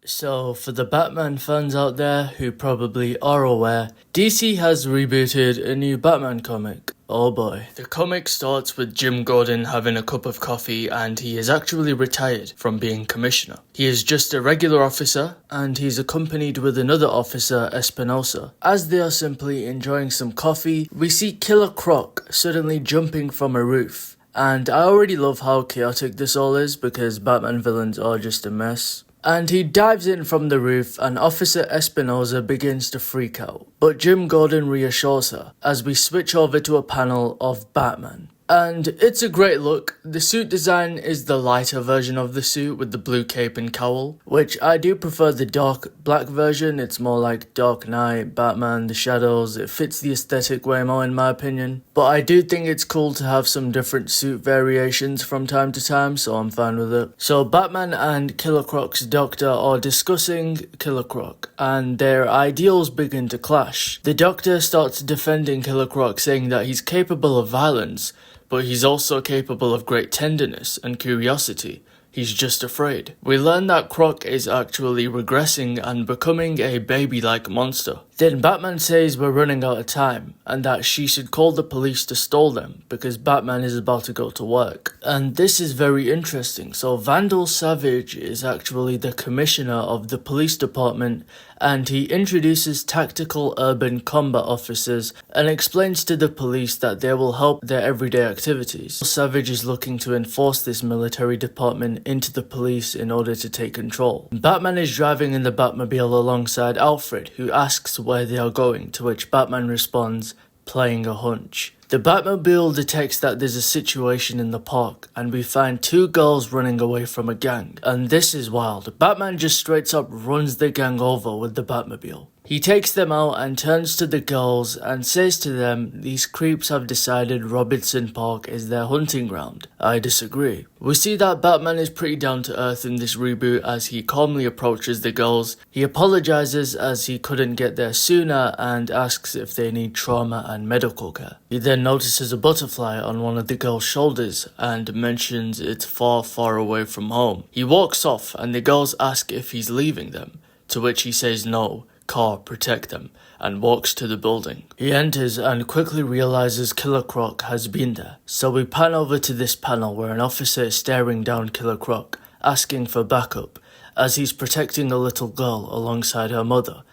So, for the Batman fans out there who probably are aware, DC has rebooted a new Batman comic. Oh boy. The comic starts with Jim Gordon having a cup of coffee and he is actually retired from being commissioner. He is just a regular officer and he's accompanied with another officer, Espinosa. As they are simply enjoying some coffee, we see Killer Croc suddenly jumping from a roof. And I already love how chaotic this all is because Batman villains are just a mess. And he dives in from the roof and Officer Espinosa begins to freak out. But Jim Gordon reassures her as we switch over to a panel of Batman. And it's a great look. The suit design is the lighter version of the suit with the blue cape and cowl, which I do prefer the dark black version. It's more like Dark Knight, Batman, the shadows. It fits the aesthetic way more in my opinion. But I do think it's cool to have some different suit variations from time to time, so I'm fine with it. So Batman and Killer Croc's doctor are discussing Killer Croc, and their ideals begin to clash. The doctor starts defending Killer Croc, saying that he's capable of violence, but he's also capable of great tenderness and curiosity. He's just afraid. We learn that Croc is actually regressing and becoming a baby-like monster. Then Batman says we're running out of time and that she should call the police to stall them because Batman is about to go to work. And this is very interesting. So Vandal Savage is actually the commissioner of the police department and he introduces tactical urban combat officers and explains to the police that they will help their everyday activities. Savage is looking to enforce this military department into the police in order to take control. Batman is driving in the Batmobile alongside Alfred, who asks where they are going, to which Batman responds, playing a hunch. The Batmobile detects that there's a situation in the park and we find two girls running away from a gang. And this is wild. Batman just straight up runs the gang over with the Batmobile. He takes them out and turns to the girls and says to them, these creeps have decided Robinson Park is their hunting ground. I disagree. We see that Batman is pretty down to earth in this reboot as he calmly approaches the girls. He apologizes as he couldn't get there sooner and asks if they need trauma and medical care. He then notices a butterfly on one of the girls' shoulders and mentions it's far, far away from home. He walks off and the girls ask if he's leaving them, to which he says no. Car, protect them, and walks to the building. He enters and quickly realizes Killer Croc has been there. So we pan over to this panel where an officer is staring down Killer Croc, asking for backup, as he's protecting a little girl alongside her mother.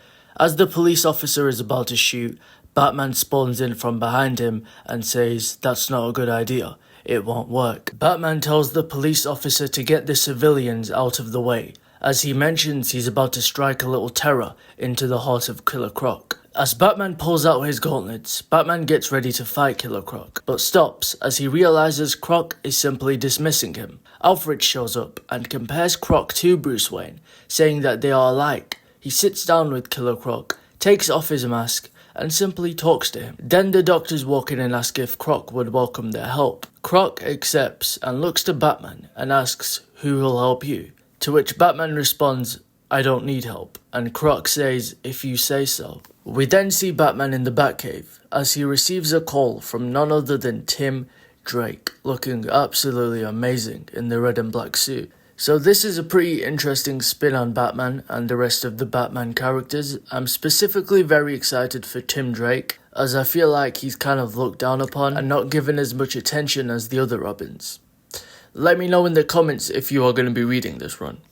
As the police officer is about to shoot, Batman spawns in from behind him and says, that's not a good idea. It won't work. Batman tells the police officer to get the civilians out of the way, as he mentions he's about to strike a little terror into the heart of Killer Croc. As Batman pulls out his gauntlets, Batman gets ready to fight Killer Croc, but stops as he realizes Croc is simply dismissing him. Alfred shows up and compares Croc to Bruce Wayne, saying that they are alike. He sits down with Killer Croc, takes off his mask, and simply talks to him. Then the doctors walk in and ask if Croc would welcome their help. Croc accepts and looks to Batman and asks, who will help you? To which Batman responds, I don't need help, and Croc says, if you say so. We then see Batman in the Batcave, as he receives a call from none other than Tim Drake, looking absolutely amazing in the red and black suit. So this is a pretty interesting spin on Batman and the rest of the Batman characters. I'm specifically very excited for Tim Drake, as I feel like he's kind of looked down upon and not given as much attention as the other Robins. Let me know in the comments if you are going to be reading this run.